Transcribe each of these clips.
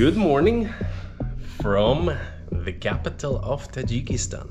Good morning from the capital of Tajikistan,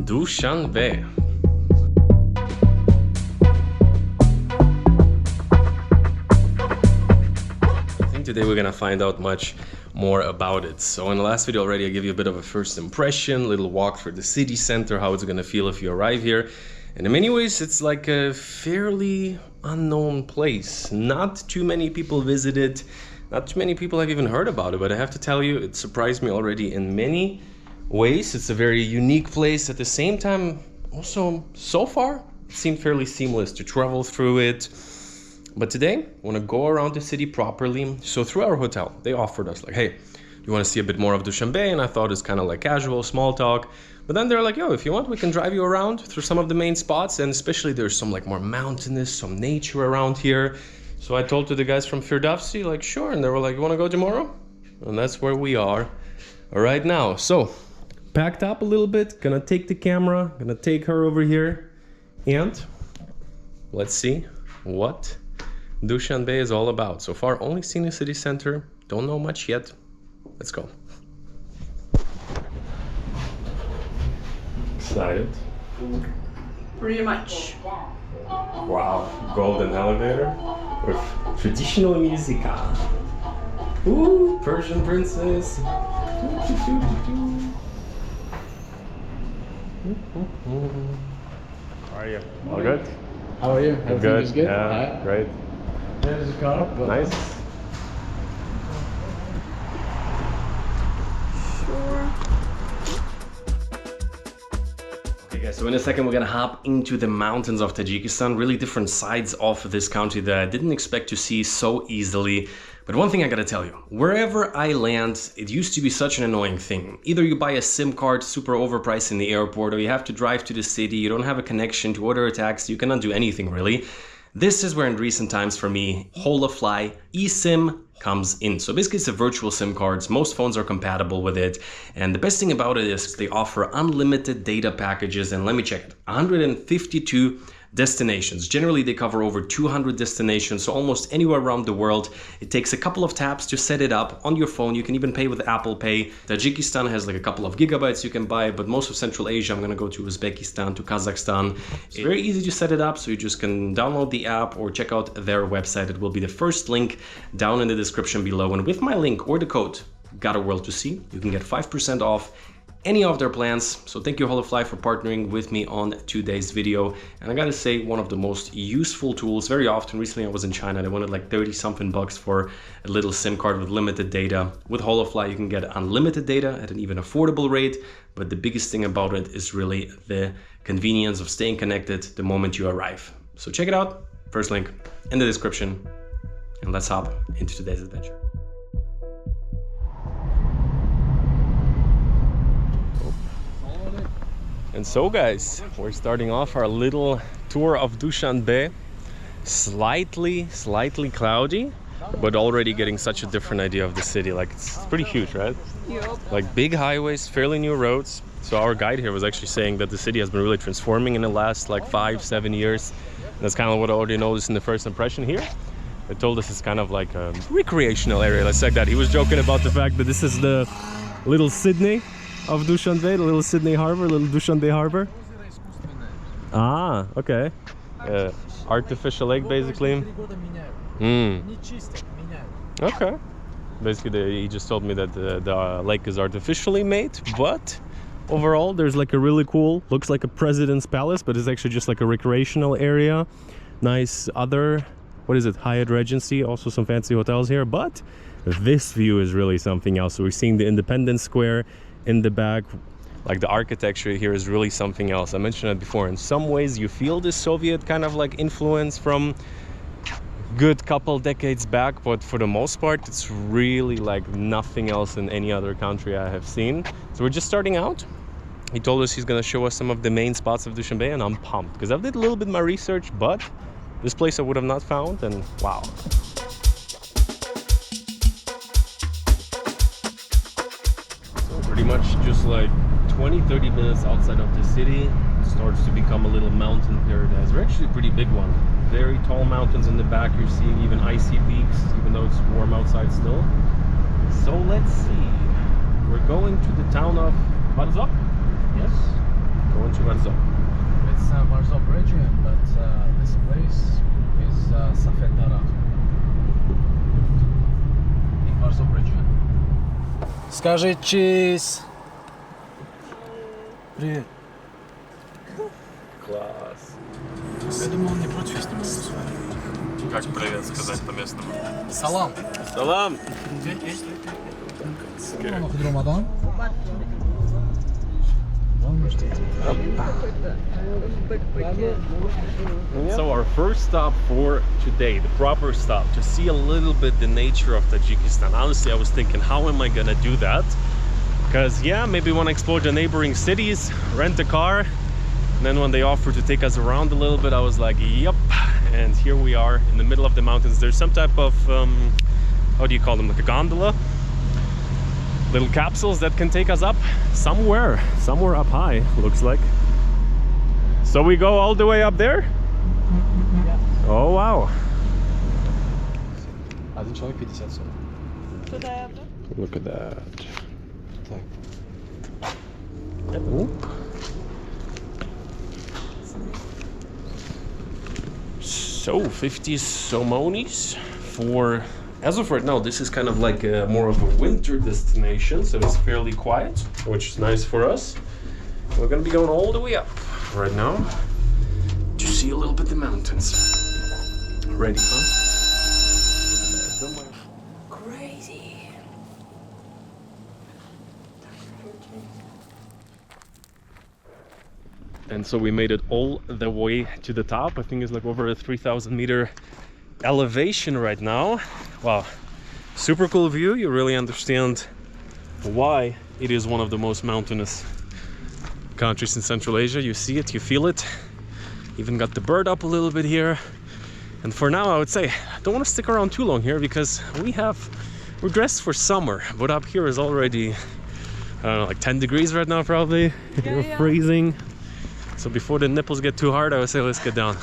Dushanbe. I think today we're gonna find out much more about it. So in the last video already I gave you a bit of a first impression, little walk through the city center, how it's gonna feel if you arrive here. And in many ways it's like a fairly unknown place. Not too many people visit it. Not too many people have even heard about it, but I have to tell you, it surprised me already in many ways. It's a very unique place. At the same time, also, so far, it seemed fairly seamless to travel through it. But today, I want to go around the city properly. So through our hotel, they offered us like, hey, you want to see a bit more of Dushanbe? And I thought it's kind of like casual, small talk. But then they're like, yo, if you want, we can drive you around through some of the main spots. And especially there's some like more mountainous, some nature around here. So I told to the guys from Firdavsi, like, sure. And they were like, you want to go tomorrow? And that's where we are right now. So packed up a little bit, gonna take the camera, gonna take her over here. And let's see what Dushanbe is all about. So far, only seen the city center. Don't know much yet. Let's go. Excited? Pretty much. Wow, golden elevator with traditional music. Ooh, Persian princess. How are you? All good? How are you? Everything is good? Yeah, great. There's a car. Nice. Sure. Okay guys, so in a second we're gonna hop into the mountains of Tajikistan, really different sides of this country that I didn't expect to see so easily. But one thing I gotta tell you, wherever I land, it used to be such an annoying thing. Either you buy a SIM card super overpriced in the airport, or you have to drive to the city, you don't have a connection to order a taxi, you cannot do anything really. This is where in recent times for me, Favourite ESIM comes in. So basically it's a virtual SIM cards. Most phones are compatible with it. And the best thing about it is they offer unlimited data packages. And let me check it, 152 destinations. Generally, they cover over 200 destinations, so almost anywhere around the world. It takes a couple of taps to set it up on your phone. You can even pay with Apple Pay. Tajikistan has like a couple of gigabytes you can buy, but most of Central Asia, I'm gonna go to Uzbekistan, to Kazakhstan. It's very easy to set it up, so you just can download the app or check out their website. It will be the first link down in the description below. And with my link or the code, Got a World to See, you can get 5% off any of their plans. So thank you Holofly for partnering with me on today's video. And I gotta say, one of the most useful tools. Very often, recently I was in China, they wanted like 30 something bucks for a little SIM card with limited data. With Holofly you can get unlimited data at an even affordable rate, but the biggest thing about it is really the convenience of staying connected the moment you arrive. So check it out, first link in the description, and let's hop into today's adventure. And so guys, we're starting off our little tour of Dushanbe. Slightly cloudy, but already getting such a different idea of the city. Like it's pretty huge, right? Yep. Like big highways, fairly new roads. So our guide here was actually saying that the city has been really transforming in the last like 5-7 years. And that's kind of what I already noticed in the first impression here. They told us it's kind of like a recreational area, let's say that. He was joking about the fact that this is the little Sydney of Dushanbe, the little Sydney harbor, little Dushanbe harbor. Ah, okay. Artificial lake, basically. Okay. Basically, he just told me that the lake is artificially made, but overall, there's like a really cool, looks like a president's palace, but it's actually just like a recreational area. Nice other, what is it, Hyatt Regency, also some fancy hotels here, but this view is really something else. So we're seeing the Indepence Square in the back. Like the architecture here is really something else. I mentioned it before, in some ways you feel the Soviet kind of like influence from good couple decades back, but for the most part it's really like nothing else in any other country I have seen. So we're just starting out. He told us he's gonna show us some of the main spots of Dushanbe, and I'm pumped because I've did a little bit of my research, but this place I would have not found, and wow. Pretty much just like 20-30 minutes outside of the city, it starts to become a little mountain paradise. We're actually a pretty big one. Very tall mountains in the back. You're seeing even icy peaks, even though it's warm outside still. So let's see. We're going to the town of Varzob. Yes, going to Varzob. It's Varzob region, but this place is Safedara in Varzob region. Скажи cheese. Привет. Класс. Я думал, он не против, если мы с вами. Как привет сказать по-местному? Салам. Салам. Рамадан. So our first stop for today, the proper stop, to see a little bit the nature of Tajikistan. Honestly, I was thinking, how am I gonna do that? Because yeah, maybe want to explore the neighboring cities, rent a car. And then when they offered to take us around a little bit, I was like, yep. And here we are in the middle of the mountains. There's some type of, how do you call them, like a gondola? Little capsules that can take us up somewhere up high, looks like. So we go all the way up there? Yeah. Oh, wow. Один человек 50 40. Look at that. Так. Oop. So 50 somonis for, as of right now, this is kind of like more of a winter destination, so it's fairly quiet, which is nice for us. We're gonna be going all the way up right now to see a little bit the mountains. Ready, huh? Crazy. And so we made it all the way to the top. I think it's like over a 3,000 meter elevation right now. Wow, super cool view. You really understand why it is one of the most mountainous countries in Central Asia. You see it, you feel it. Even got the bird up a little bit here. And for now, I would say I don't want to stick around too long here because we're dressed for summer, but up here is already, I don't know, like 10 degrees right now probably. We're freezing. So before the nipples get too hard, I would say let's get down.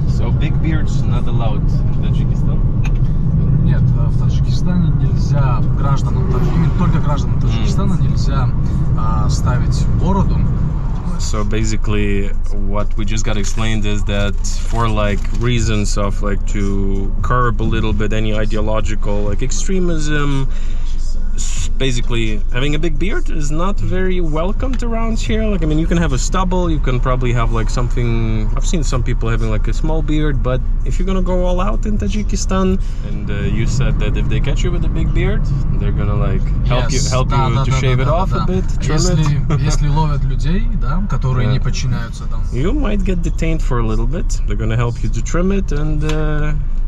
So big beards not allowed in Tajikistan? Нет, в Таджикистане нельзя гражданам, только гражданам Таджикистана нельзя ставить бороду. So basically what we just got explained is that for like reasons of like to curb a little bit any ideological like extremism, basically having a big beard is not very welcomed around here. Like, I mean, you can have a stubble, you can probably have like something, I've seen some people having like a small beard, but if you're gonna go all out in Tajikistan, and you said that if they catch you with a big beard, they're gonna like help you to shave it off a bit, trim it. Если ловят людей, да, которые не подчиняются там. You might get detained for a little bit. They're gonna help you to trim it, and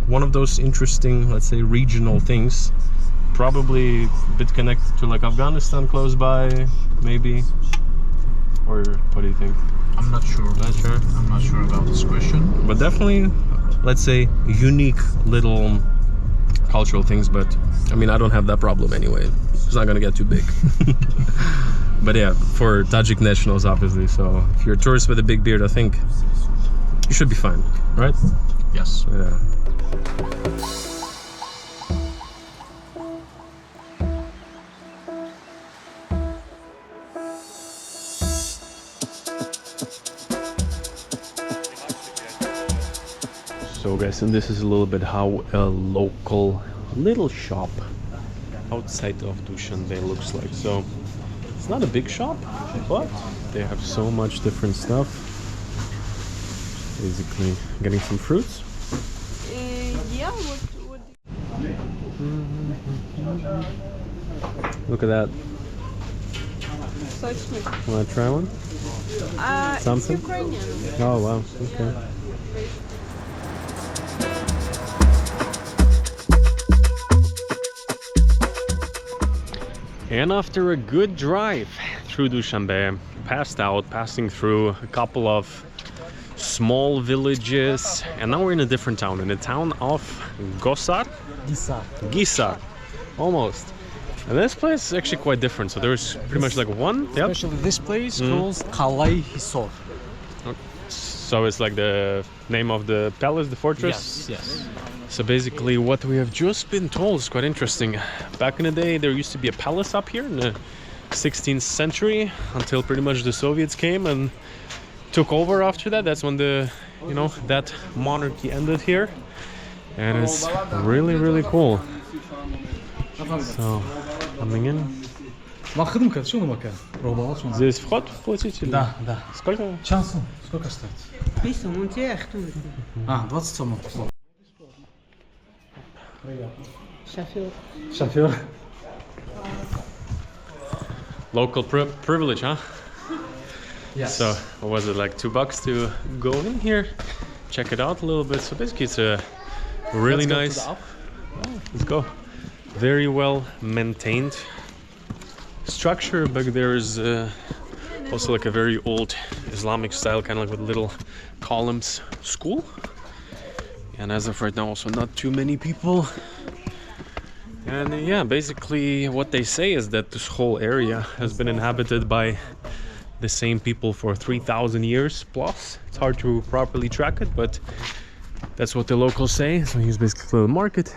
one of those interesting, let's say, regional things. Probably a bit connected to like Afghanistan close by, maybe. Or what do you think? I'm not sure. Not sure? I'm not sure about this question. But definitely, let's say, unique little cultural things. But I mean, I don't have that problem anyway. It's not gonna get too big. But yeah, for Tajik nationals, obviously. So if you're a tourist with a big beard, I think you should be fine, right? Yes. Yeah. So guys, and this is a little bit how a local little shop outside of Dushanbe looks like. So it's not a big shop, but they have so much different stuff. Basically getting some fruits. Yeah, what Look at that. Wanna try one? Something? It's Ukrainian. Oh wow, okay. And after a good drive through Dushanbe, passing through a couple of small villages, and now we're in a different town, in the town of Gisar, almost. And this place is actually quite different. So there's pretty much like one. Yep. Especially this place called Kalay Hisor. So it's like the name of the palace, the fortress? Yes. So basically what we have just been told is quite interesting. Back in the day there used to be a palace up here in the 16th century until pretty much the Soviets came and took over after that. That's when the, you know, that monarchy ended here. And it's really, really cool. So, coming in. Здесь вход платить или? Да, да. Сколько? Час. Сколько стоит? 20 сомов. Шофер. Local privilege, huh? Yes. So, what was it, like $2 to go in here? Check it out a little bit. So basically it's a really nice... Let's go. Very well maintained structure, but there's also like a very old Islamic style, kind of like with little columns school. And as of right now, also not too many people. And yeah, basically what they say is that this whole area has been inhabited by the same people for 3,000 years plus. It's hard to properly track it, but that's what the locals say. So here's basically a little market.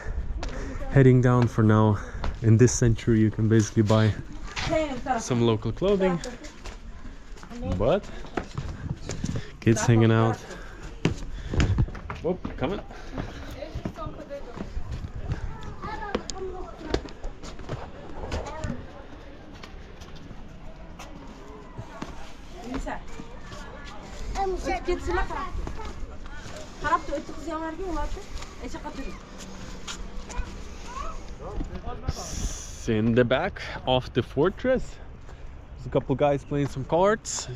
Heading down for now. In this century you can basically buy some local clothing, but kids hanging out. Whoop, coming. In the back of the fortress, there's a couple guys playing some cards,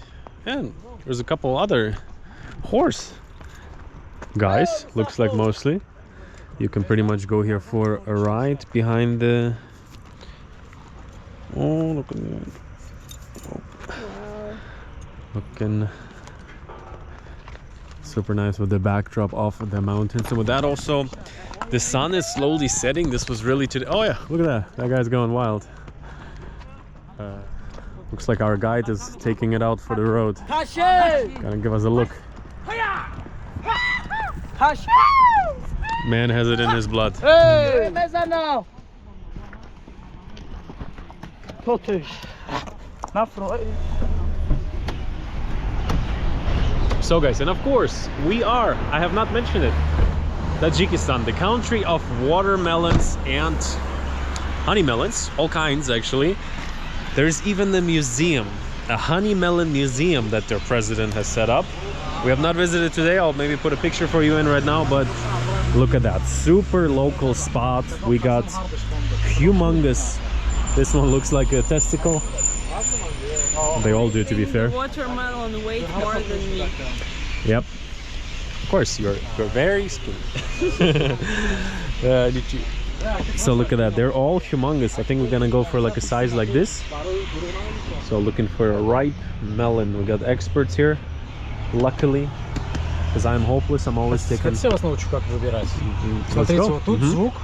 and there's a couple other horse guys, looks like mostly. You can pretty much go here for a ride behind the... Oh, look at that. Oh. Looking super nice with the backdrop of the mountains. And with that also, the sun is slowly setting. This was really today. Oh yeah, look at that. That guy's going wild. Looks like our guide is taking it out for the road. Gonna give us a look. Man has it in his blood. Hey! So guys, and of course, we are, I have not mentioned it, Tajikistan, the country of watermelons and honey melons, all kinds actually. There's even a museum, a honey melon museum that their president has set up. We have not visited today. I'll maybe put a picture for you in right now, but look at that, super local spot. We got humongous, this one looks like a testicle. They all do, to be fair. Watermelon weight more than me. Yep. Of course, you're very skinny. So look at that. They're all humongous. I think we're gonna go for like a size like this. So looking for a ripe melon. We got experts here. Luckily, because I'm hopeless, I'm always taking... Хотите вас научу, как выбирать? Смотрите, вот тут звук,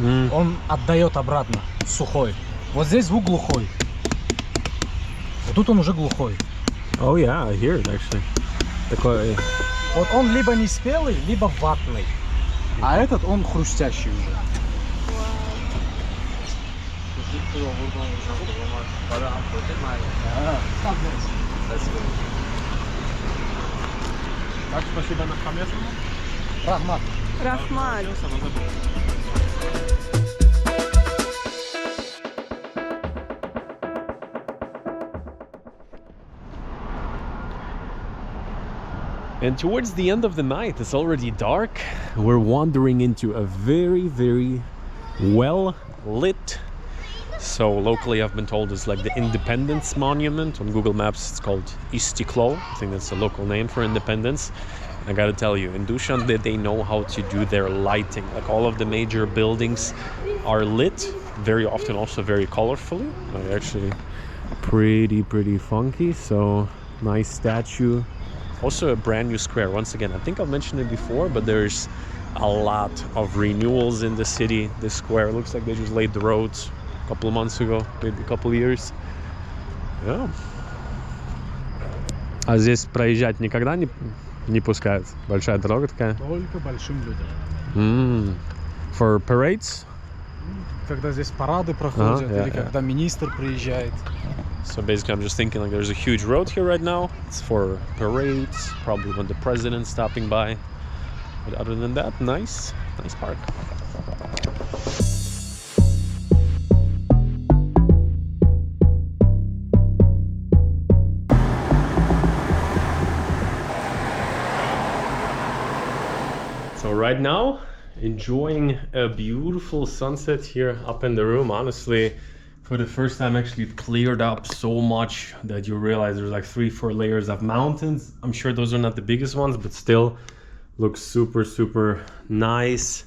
он отдает обратно, сухой. Вот здесь звук глухой. Вот тут он уже глухой. Oh yeah, I hear it actually. Такой... Вот он либо не спелый, либо ватный. А этот он хрустящий уже. Так, спасибо на хамес. Рахмат. Рахмат. And towards the end of the night, it's already dark. We're wandering into a very, very well lit. So locally I've been told it's like the Indepence monument. On Google Maps it's called Istiklal. I think that's a local name for Independence. I gotta tell you, in Dushanbe they know how to do their lighting. Like all of the major buildings are lit, very often also very colorfully. Like actually pretty funky. So nice statue. Also a brand new square. Once again, I think I've mentioned it before, but there's a lot of renewals in the city. This square looks like they just laid the roads a couple of months ago, maybe a couple of years. Yeah. А здесь проезжать никогда не пускают? Большая дорога такая? Только большим людям. For parades? Когда здесь парады проходят, или когда министр приезжает. So basically I'm just thinking like there's a huge road here right now. It's for parades, probably when the president's stopping by. But other than that, nice park. So right now, enjoying a beautiful sunset here up in the room. Honestly, for the first time actually it cleared up so much that you realize there's like 3-4 layers of mountains. I'm sure those are not the biggest ones, but still looks super nice.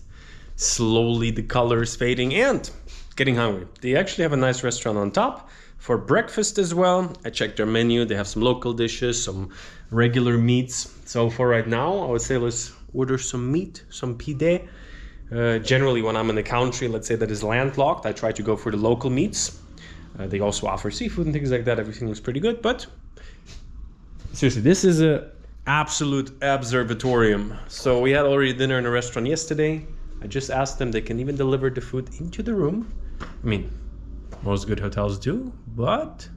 Slowly the color is fading and getting hungry. They actually have a nice restaurant on top for breakfast as well. I checked their menu. They have some local dishes, some regular meats. So for right now, I would say let's order some meat, some pide. Generally when I'm in the country, let's say that is landlocked, I try to go for the local meats. They also offer seafood and things like that. Everything looks pretty good, but seriously, this is a absolute observatorium. So we had already dinner in a restaurant yesterday. I just asked them, they can even deliver the food into the room. I mean, most good hotels do, but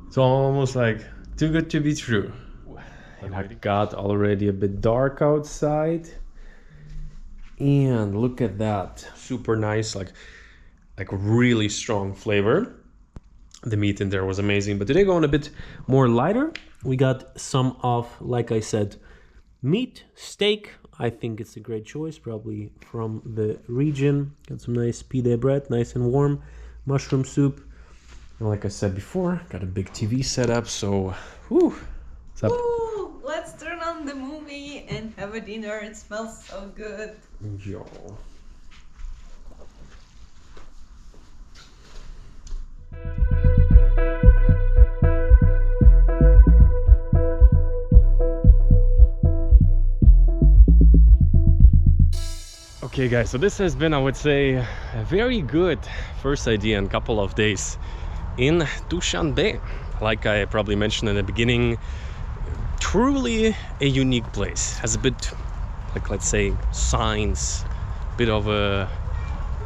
it's almost like too good to be true. And it got already a bit dark outside. And look at that, super nice, like really strong flavor. The meat in there was amazing, but today going a bit more lighter. We got some of, like I said, meat, steak. I think it's a great choice, probably from the region. Got some nice pide bread, nice and warm, mushroom soup. And like I said before, got a big TV set up, so whew, what's up? Ooh, let's turn on the movie and have a dinner. It smells so good. Yo. Okay guys, so this has been, I would say, a very good first idea in a couple of days in Dushanbe. Like I probably mentioned in the beginning, truly a unique place. Has a bit, like, let's say, signs, bit of a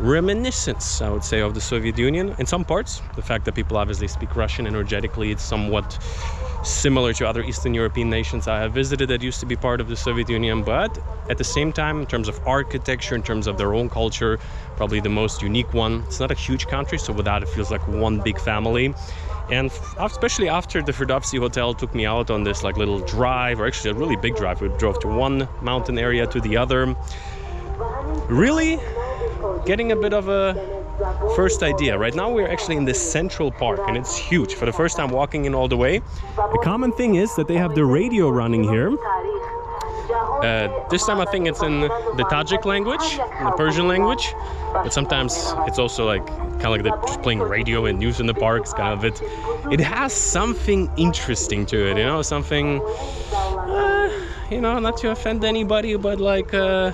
reminiscence, I would say, of the Soviet Union in some parts. The fact that people obviously speak Russian energetically, it's somewhat similar to other Eastern European nations I have visited that used to be part of the Soviet Union, but at the same time, in terms of architecture, in terms of their own culture, probably the most unique one. It's not a huge country, so with that it feels like one big family. And especially after the Firdavsi Hotel took me out on this like little drive, or actually a really big drive. We drove to one mountain area to the other. Really getting a bit of a first idea. Right now we're actually in the central park and it's huge. For the first time walking in all the way. The common thing is that they have the radio running here. This time I think it's in the Tajik language, in the Persian language, but sometimes it's also like kind of like they're just playing radio and news in the park. It's kind of it has something interesting to it, you know, something, you know, not to offend anybody, but like, I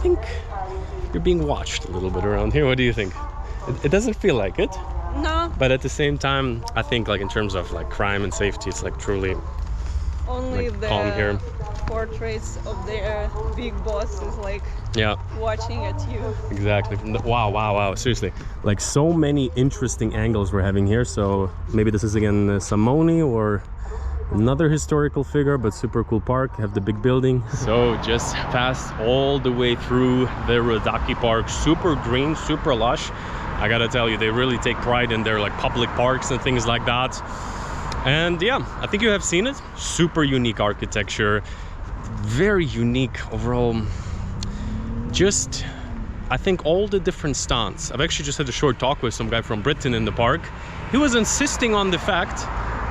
think you're being watched a little bit around here. What do you think? It doesn't feel like it. No. But at the same time, I think like in terms of like crime and safety, it's like truly Only like the calm here. portraits of their big boss is like watching at you. Exactly. Wow. Seriously, like so many interesting angles we're having here. So maybe this is again Samoni or another historical figure, but super cool park. Have the big building. So just passed all the way through the Rudaki park. Super green, super lush. I gotta tell you, they really take pride in their like public parks and things like that. And yeah, I think you have seen it. Super unique architecture, very unique overall. Just, I think all the different stands. I've actually just had a short talk with some guy from Britain in the park. He was insisting on the fact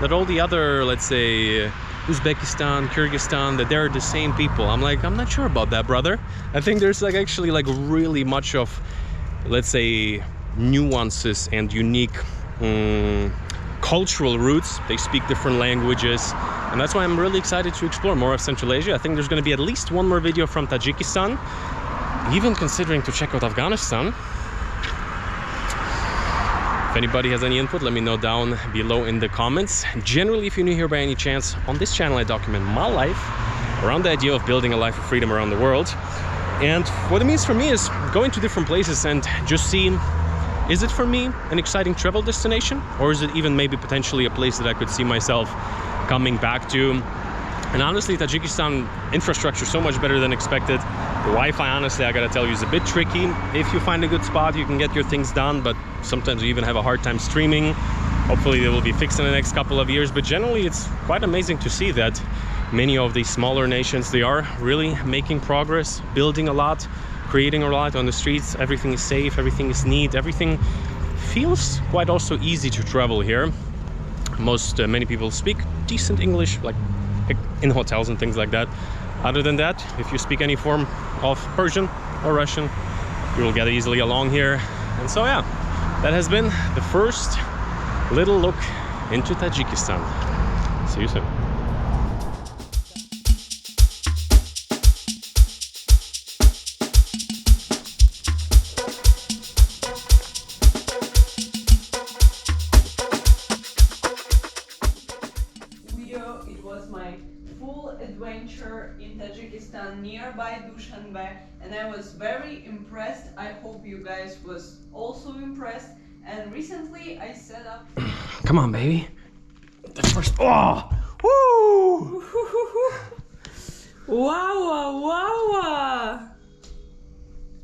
that all the other, let's say, Uzbekistan, Kyrgyzstan, that they're the same people. I'm like, I'm not sure about that, brother. I think there's like actually like really much of, let's say, nuances and unique cultural roots. They speak different languages, and that's why I'm really excited to explore more of Central Asia. I think there's going to be at least one more video from Tajikistan, even considering to check out Afghanistan. If anybody has any input, let me know down below in the comments. Generally, if you're new here by any chance, on this channel I document my life around the idea of building a life of freedom around the world. And what it means for me is going to different places and just seeing, is it for me an exciting travel destination? Or is it even maybe potentially a place that I could see myself coming back to? And honestly, Tajikistan infrastructure is so much better than expected. The Wi-Fi, honestly, I gotta tell you, is a bit tricky. If you find a good spot, you can get your things done, but sometimes you even have a hard time streaming. Hopefully they will be fixed in the next couple of years, but generally it's quite amazing to see that many of these smaller nations, they are really making progress, building a lot, creating a lot on the streets. Everything is safe, everything is neat, everything feels quite also easy to travel here. Many people speak decent English, like in hotels and things like that. Other than that, if you speak any form of Persian or Russian, you will get easily along here. And so yeah, that has been the first little look into Tajikistan. See you soon. It was my full adventure in Tajikistan nearby Dushanbe, and I was very impressed. I hope you guys was also impressed. And recently I set up... Come on, baby. The first... Oh! Woo! Wow, wow, wow!